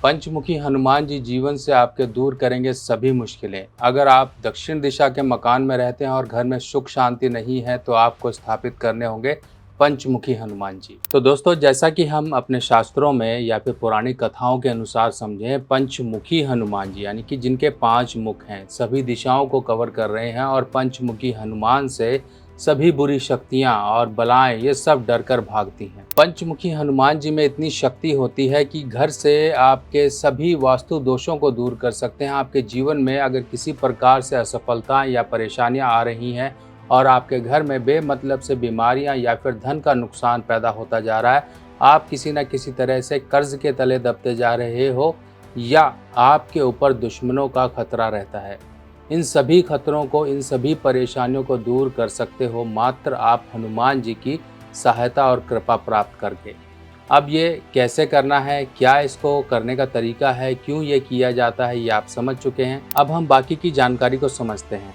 पंचमुखी हनुमान जी जीवन से आपके दूर करेंगे सभी मुश्किलें। अगर आप दक्षिण दिशा के मकान में रहते हैं और घर में सुख शांति नहीं है तो आपको स्थापित करने होंगे पंचमुखी हनुमान जी। तो दोस्तों, जैसा कि हम अपने शास्त्रों में या फिर पौराणिक कथाओं के अनुसार समझें, पंचमुखी हनुमान जी यानी कि जिनके 5 मुख हैं, सभी दिशाओं को कवर कर रहे हैं और पंचमुखी हनुमान से सभी बुरी शक्तियां और बलाएं ये सब डरकर भागती हैं। पंचमुखी हनुमान जी में इतनी शक्ति होती है कि घर से आपके सभी वास्तु दोषों को दूर कर सकते हैं। आपके जीवन में अगर किसी प्रकार से असफलता या परेशानियां आ रही हैं और आपके घर में बेमतलब से बीमारियां या फिर धन का नुकसान पैदा होता जा रहा है, आप किसी न किसी तरह से कर्ज के तले दबते जा रहे हो या आपके ऊपर दुश्मनों का खतरा रहता है, इन सभी खतरों को, इन सभी परेशानियों को दूर कर सकते हो मात्र आप हनुमान जी की सहायता और कृपा प्राप्त करके। अब ये कैसे करना है, क्या इसको करने का तरीका है, क्यों ये किया जाता है, ये आप समझ चुके हैं। अब हम बाकी की जानकारी को समझते हैं।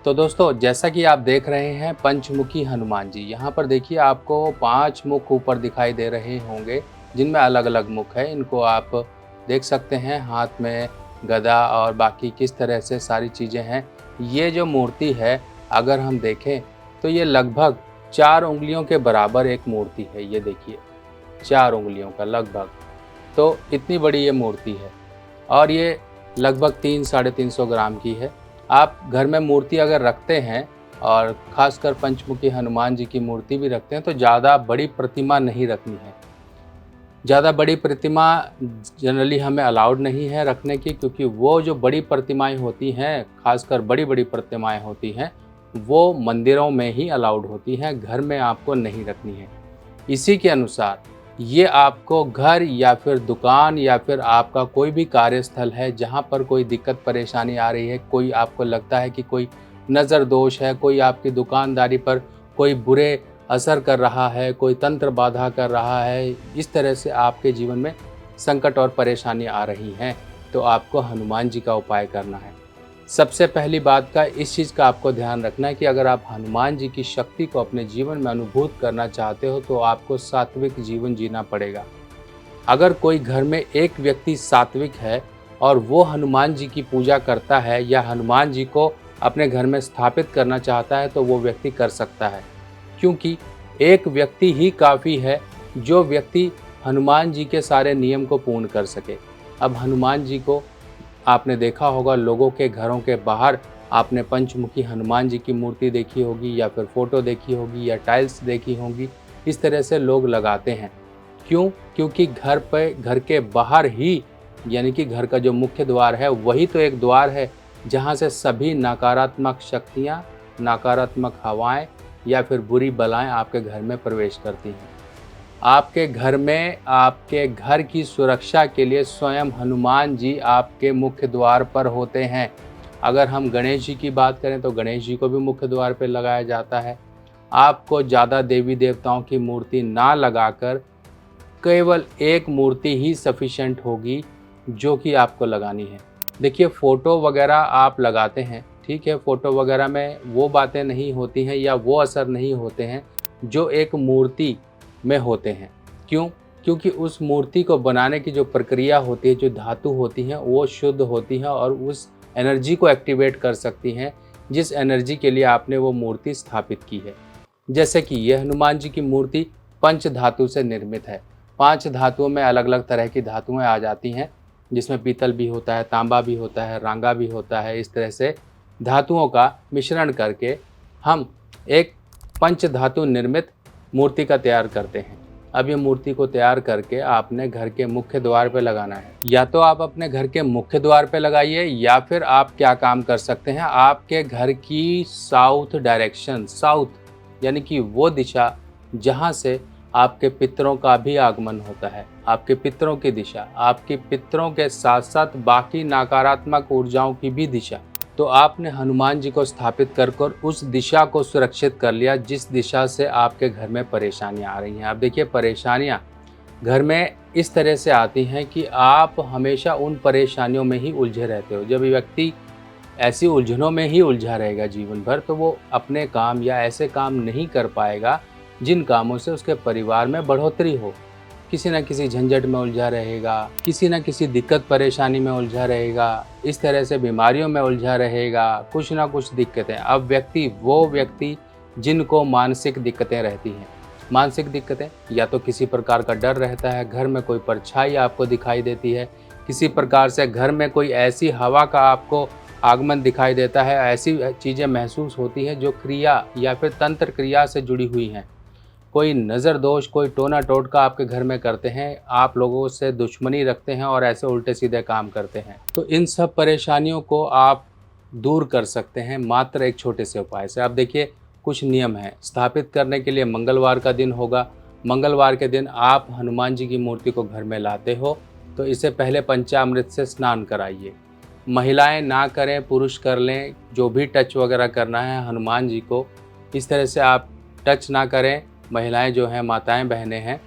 तो दोस्तों, जैसा कि आप देख रहे हैं पंचमुखी हनुमान जी, यहाँ पर देखिए आपको 5 मुख ऊपर दिखाई दे रहे होंगे जिनमें अलग अलग मुख है। इनको आप देख सकते हैं, हाथ में गदा और बाकी किस तरह से सारी चीज़ें हैं। ये जो मूर्ति है अगर हम देखें तो ये लगभग 4 उंगलियों के बराबर एक मूर्ति है। ये देखिए 4 उंगलियों का लगभग, तो इतनी बड़ी ये मूर्ति है और ये लगभग 300-350 ग्राम की है। आप घर में मूर्ति अगर रखते हैं और ख़ासकर पंचमुखी हनुमान जी की मूर्ति भी रखते हैं तो ज़्यादा बड़ी प्रतिमा नहीं रखनी है। ज़्यादा बड़ी प्रतिमा जनरली हमें अलाउड नहीं है रखने की, क्योंकि वो जो बड़ी प्रतिमाएं होती हैं, खासकर बड़ी बड़ी प्रतिमाएं होती हैं, वो मंदिरों में ही अलाउड होती हैं, घर में आपको नहीं रखनी है। इसी के अनुसार ये आपको घर या फिर दुकान या फिर आपका कोई भी कार्यस्थल है जहाँ पर कोई दिक्कत परेशानी आ रही है, कोई आपको लगता है कि कोई नज़र दोष है, कोई आपकी दुकानदारी पर कोई बुरे असर कर रहा है, कोई तंत्र बाधा कर रहा है, इस तरह से आपके जीवन में संकट और परेशानी आ रही हैं, तो आपको हनुमान जी का उपाय करना है। सबसे पहली बात का इस चीज़ का आपको ध्यान रखना है कि अगर आप हनुमान जी की शक्ति को अपने जीवन में अनुभूत करना चाहते हो तो आपको सात्विक जीवन जीना पड़ेगा। अगर कोई घर में एक व्यक्ति सात्विक है और वो हनुमान जी की पूजा करता है या हनुमान जी को अपने घर में स्थापित करना चाहता है तो वो व्यक्ति कर सकता है, क्योंकि एक व्यक्ति ही काफ़ी है जो व्यक्ति हनुमान जी के सारे नियम को पूर्ण कर सके। अब हनुमान जी को आपने देखा होगा, लोगों के घरों के बाहर आपने पंचमुखी हनुमान जी की मूर्ति देखी होगी या फिर फ़ोटो देखी होगी या टाइल्स देखी होंगी। इस तरह से लोग लगाते हैं। क्यों? क्योंकि घर के बाहर ही, यानी कि घर का जो मुख्य द्वार है वही तो एक द्वार है जहाँ से सभी नकारात्मक शक्तियाँ, नकारात्मक हवाएं या फिर बुरी बलाएं आपके घर में प्रवेश करती हैं। आपके घर में, आपके घर की सुरक्षा के लिए स्वयं हनुमान जी आपके मुख्य द्वार पर होते हैं। अगर हम गणेश जी की बात करें तो गणेश जी को भी मुख्य द्वार पर लगाया जाता है। आपको ज़्यादा देवी देवताओं की मूर्ति ना लगाकर केवल एक मूर्ति ही सफिशेंट होगी जो कि आपको लगानी है। देखिए, फ़ोटो वगैरह आप लगाते हैं, ठीक है, फ़ोटो वगैरह में वो बातें नहीं होती हैं या वो असर नहीं होते हैं जो एक मूर्ति में होते हैं। क्यों? क्योंकि उस मूर्ति को बनाने की जो प्रक्रिया होती है, जो धातु होती हैं, वो शुद्ध होती हैं और उस एनर्जी को एक्टिवेट कर सकती हैं जिस एनर्जी के लिए आपने वो मूर्ति स्थापित की है। जैसे कि ये हनुमान जी की मूर्ति पंच धातु से निर्मित है। 5 धातुओं में अलग अलग तरह की धातुएं आ जाती हैं, जिसमें पीतल भी होता है, तांबा भी होता है, रांगा भी होता है। इस तरह से धातुओं का मिश्रण करके हम एक पंच धातु निर्मित मूर्ति का तैयार करते हैं। अब ये मूर्ति को तैयार करके आपने घर के मुख्य द्वार पे लगाना है। या तो आप अपने घर के मुख्य द्वार पे लगाइए या फिर आप क्या काम कर सकते हैं, आपके घर की साउथ डायरेक्शन, साउथ यानी कि वो दिशा जहाँ से आपके पितरों का भी आगमन होता है, आपके पितरों की दिशा, आपके पितरों के साथ साथ बाकी नकारात्मक ऊर्जाओं की भी दिशा, तो आपने हनुमान जी को स्थापित कर उस दिशा को सुरक्षित कर लिया जिस दिशा से आपके घर में परेशानियां आ रही हैं। आप देखिए, परेशानियां घर में इस तरह से आती हैं कि आप हमेशा उन परेशानियों में ही उलझे रहते हो। जब व्यक्ति ऐसी उलझनों में ही उलझा रहेगा जीवन भर तो वो अपने काम या ऐसे काम नहीं कर पाएगा जिन कामों से उसके परिवार में बढ़ोतरी हो। किसी न किसी झंझट में उलझा रहेगा, किसी न किसी दिक्कत परेशानी में उलझा रहेगा, इस तरह से बीमारियों में उलझा रहेगा, कुछ ना कुछ दिक्कतें। अब वो व्यक्ति जिनको मानसिक दिक्कतें रहती हैं, मानसिक दिक्कतें या तो किसी प्रकार का डर रहता है, घर में कोई परछाई आपको दिखाई देती है, किसी प्रकार से घर में कोई ऐसी हवा का आपको आगमन दिखाई देता है, ऐसी चीज़ें महसूस होती हैं जो क्रिया या फिर तंत्र क्रिया से जुड़ी हुई हैं। कोई नज़र दोष, कोई टोना टोटका आपके घर में करते हैं, आप लोगों से दुश्मनी रखते हैं और ऐसे उल्टे सीधे काम करते हैं। तो इन सब परेशानियों को आप दूर कर सकते हैं मात्र एक छोटे से उपाय से। अब देखिए, कुछ नियम हैं स्थापित करने के लिए। मंगलवार का दिन होगा, मंगलवार के दिन आप हनुमान जी की मूर्ति को घर में लाते हो तो इसे पहले पंचामृत से स्नान कराइए। महिलाएं ना करें, पुरुष कर लें। जो भी टच वगैरह करना है हनुमान जी को, इस तरह से आप टच ना करें। महिलाएं जो हैं, माताएं बहनें हैं,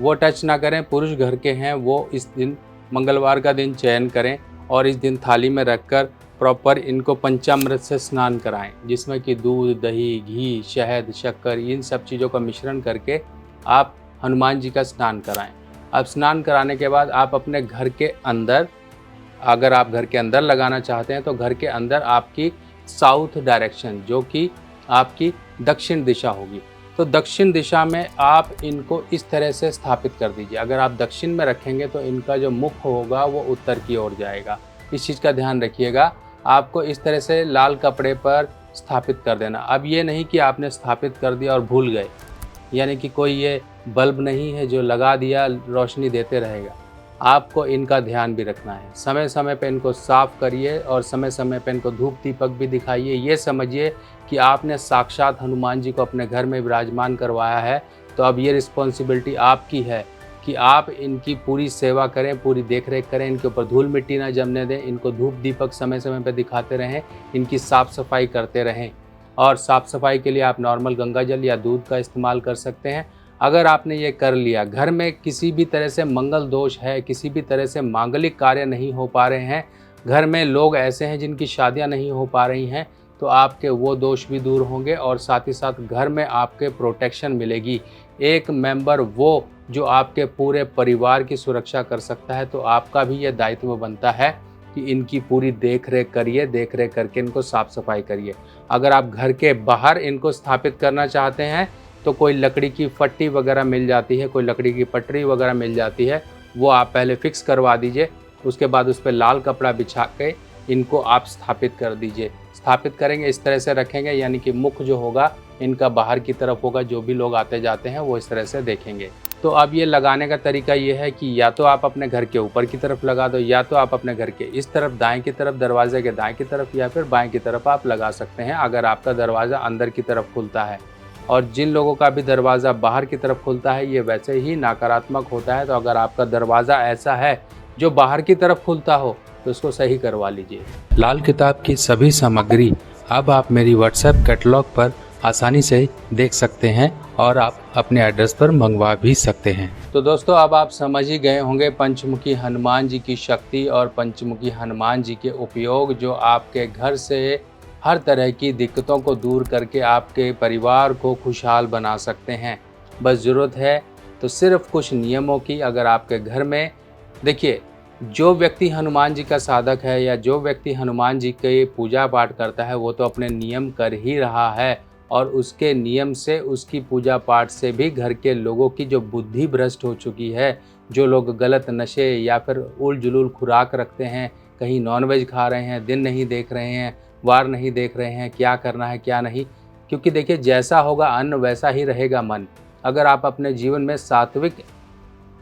वो टच ना करें। पुरुष घर के हैं वो इस दिन मंगलवार का दिन चयन करें और इस दिन थाली में रखकर प्रॉपर इनको पंचामृत से स्नान कराएं, जिसमें कि दूध, दही, घी, शहद, शक्कर, इन सब चीज़ों का मिश्रण करके आप हनुमान जी का स्नान कराएं। अब स्नान कराने के बाद आप अपने घर के अंदर, अगर आप घर के अंदर लगाना चाहते हैं तो घर के अंदर आपकी साउथ डायरेक्शन, जो कि आपकी दक्षिण दिशा होगी, तो दक्षिण दिशा में आप इनको इस तरह से स्थापित कर दीजिए। अगर आप दक्षिण में रखेंगे तो इनका जो मुख होगा वो उत्तर की ओर जाएगा। इस चीज़ का ध्यान रखिएगा। आपको इस तरह से लाल कपड़े पर स्थापित कर देना। अब ये नहीं कि आपने स्थापित कर दिया और भूल गए, यानी कि कोई ये बल्ब नहीं है जो लगा दिया रोशनी देते रहेगा। आपको इनका ध्यान भी रखना है। समय समय पे इनको साफ़ करिए और समय समय पे इनको धूप दीपक भी दिखाइए। ये समझिए कि आपने साक्षात हनुमान जी को अपने घर में विराजमान करवाया है, तो अब ये रिस्पॉन्सिबिलिटी आपकी है कि आप इनकी पूरी सेवा करें, पूरी देख रेख करें, इनके ऊपर धूल मिट्टी ना जमने दें, इनको धूप दीपक समय समय पर दिखाते रहें, इनकी साफ़ सफाई करते रहें। और साफ़ सफाई के लिए आप नॉर्मल गंगा जल या दूध का इस्तेमाल कर सकते हैं। अगर आपने ये कर लिया, घर में किसी भी तरह से मंगल दोष है, किसी भी तरह से मांगलिक कार्य नहीं हो पा रहे हैं, घर में लोग ऐसे हैं जिनकी शादियां नहीं हो पा रही हैं, तो आपके वो दोष भी दूर होंगे और साथ ही साथ घर में आपके प्रोटेक्शन मिलेगी। एक मेंबर वो जो आपके पूरे परिवार की सुरक्षा कर सकता है, तो आपका भी ये दायित्व बनता है कि इनकी पूरी देख रेख करिए, देख रेख करके इनको साफ़ सफाई करिए। अगर आप घर के बाहर इनको स्थापित करना चाहते हैं तो कोई लकड़ी की फट्टी वगैरह मिल जाती है, कोई लकड़ी की पटरी वगैरह मिल जाती है, वो आप पहले फिक्स करवा दीजिए। उसके बाद उस पर लाल कपड़ा बिछा के इनको आप स्थापित कर दीजिए। स्थापित करेंगे, इस तरह से रखेंगे, यानी कि मुख जो होगा इनका बाहर की तरफ होगा। जो भी लोग आते जाते हैं वो इस तरह से देखेंगे। तो अब ये लगाने का तरीका ये है कि या तो आप अपने घर के ऊपर की तरफ लगा दो, या तो आप अपने घर के इस तरफ दाएं की तरफ, दरवाजे के दाएं की तरफ, या फिर बाएं की तरफ आप लगा सकते हैं अगर आपका दरवाज़ा अंदर की तरफ खुलता है। और जिन लोगों का भी दरवाज़ा बाहर की तरफ खुलता है, ये वैसे ही नकारात्मक होता है। तो अगर आपका दरवाज़ा ऐसा है जो बाहर की तरफ खुलता हो तो उसको सही करवा लीजिए। लाल किताब की सभी सामग्री अब आप मेरी व्हाट्सएप कैटलॉग पर आसानी से देख सकते हैं और आप अपने एड्रेस पर मंगवा भी सकते हैं। तो दोस्तों, अब आप समझ ही गए होंगे पंचमुखी हनुमान जी की शक्ति और पंचमुखी हनुमान जी के उपयोग, जो आपके घर से हर तरह की दिक्कतों को दूर करके आपके परिवार को खुशहाल बना सकते हैं। बस ज़रूरत है तो सिर्फ कुछ नियमों की। अगर आपके घर में, देखिए, जो व्यक्ति हनुमान जी का साधक है या जो व्यक्ति हनुमान जी के पूजा पाठ करता है, वो तो अपने नियम कर ही रहा है, और उसके नियम से, उसकी पूजा पाठ से भी घर के लोगों की जो बुद्धि भ्रष्ट हो चुकी है, जो लोग गलत नशे या फिर उल जुलूल खुराक रखते हैं, कहीं नॉनवेज खा रहे हैं, दिन नहीं देख रहे हैं, वार नहीं देख रहे हैं, क्या करना है क्या नहीं। क्योंकि देखिए, जैसा होगा अन्न वैसा ही रहेगा मन। अगर आप अपने जीवन में सात्विक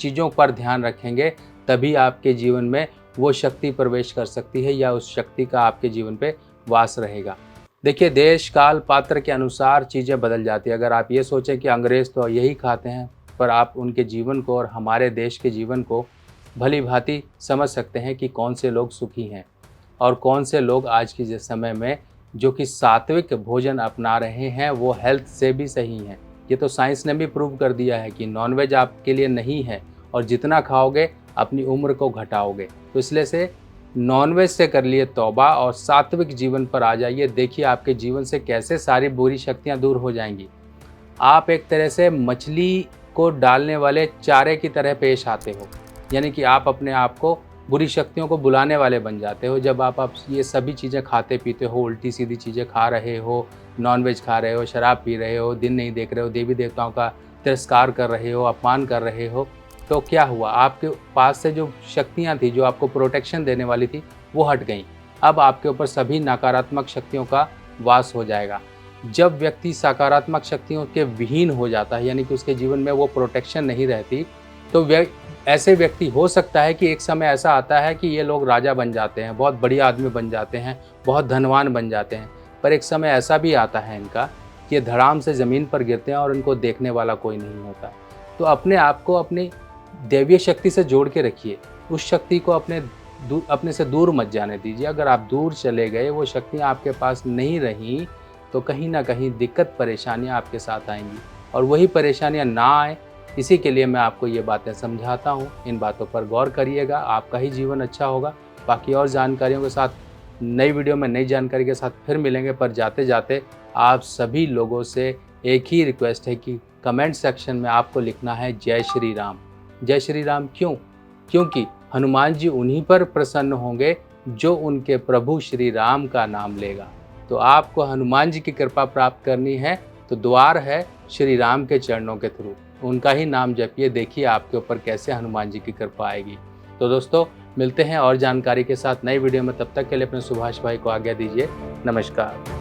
चीज़ों पर ध्यान रखेंगे, तभी आपके जीवन में वो शक्ति प्रवेश कर सकती है या उस शक्ति का आपके जीवन पे वास रहेगा। देखिए, देश काल पात्र के अनुसार चीज़ें बदल जाती है। अगर आप ये सोचें कि अंग्रेज़ तो यही खाते हैं, पर आप उनके जीवन को और हमारे देश के जीवन को भली भांति समझ सकते हैं कि कौन से लोग सुखी हैं और कौन से लोग आज के समय में जो कि सात्विक भोजन अपना रहे हैं वो हेल्थ से भी सही हैं। ये तो साइंस ने भी प्रूव कर दिया है कि नॉनवेज आपके लिए नहीं है, और जितना खाओगे अपनी उम्र को घटाओगे। तो इसलिए से नॉनवेज से कर लिए तौबा और सात्विक जीवन पर आ जाइए। देखिए आपके जीवन से कैसे सारी बुरी शक्तियाँ दूर हो जाएंगी। आप एक तरह से मछली को डालने वाले चारे की तरह पेश आते हो, यानी कि आप अपने आप को बुरी शक्तियों को बुलाने वाले बन जाते हो। जब आप ये सभी चीज़ें खाते पीते हो, उल्टी सीधी चीज़ें खा रहे हो, नॉनवेज खा रहे हो, शराब पी रहे हो, दिन नहीं देख रहे हो, देवी देवताओं का तिरस्कार कर रहे हो, अपमान कर रहे हो, तो क्या हुआ, आपके पास से जो शक्तियाँ थी, जो आपको प्रोटेक्शन देने वाली थी, वो हट गईं। अब आपके ऊपर सभी नकारात्मक शक्तियों का वास हो जाएगा। जब व्यक्ति सकारात्मक शक्तियों के विहीन हो जाता है, यानी कि उसके जीवन में वो प्रोटेक्शन नहीं रहती, तो ऐसे व्यक्ति हो सकता है कि एक समय ऐसा आता है कि ये लोग राजा बन जाते हैं, बहुत बढ़िया आदमी बन जाते हैं, बहुत धनवान बन जाते हैं। पर एक समय ऐसा भी आता है इनका कि ये धड़ाम से ज़मीन पर गिरते हैं और इनको देखने वाला कोई नहीं होता। तो अपने आप को अपनी दैवीय शक्ति से जोड़ के रखिए। उस शक्ति को अपने से दूर मत जाने दीजिए। अगर आप दूर चले गए, वो शक्तियाँ आपके पास नहीं रहीं, तो कहीं न कहीं दिक्कत परेशानियाँ आपके साथ आएँगी, और वही परेशानियाँ ना आए, इसी के लिए मैं आपको ये बातें समझाता हूँ। इन बातों पर गौर करिएगा, आपका ही जीवन अच्छा होगा। बाकी और जानकारियों के साथ नई वीडियो में नई जानकारी के साथ फिर मिलेंगे। पर जाते-जाते आप सभी लोगों से एक ही रिक्वेस्ट है कि कमेंट सेक्शन में आपको लिखना है जय श्री राम। जय श्री राम क्यों? क्योंकि हनुमान जी उन्हीं पर प्रसन्न होंगे जो उनके प्रभु श्री राम का नाम लेगा। तो आपको हनुमान जी की कृपा प्राप्त करनी है, तो द्वार है श्री राम के चरणों के थ्रू। उनका ही नाम जपिए, देखिए आपके ऊपर कैसे हनुमान जी की कृपा आएगी। तो दोस्तों, मिलते हैं और जानकारी के साथ नई वीडियो में। तब तक के लिए अपने सुभाष भाई को आज्ञा दीजिए। नमस्कार।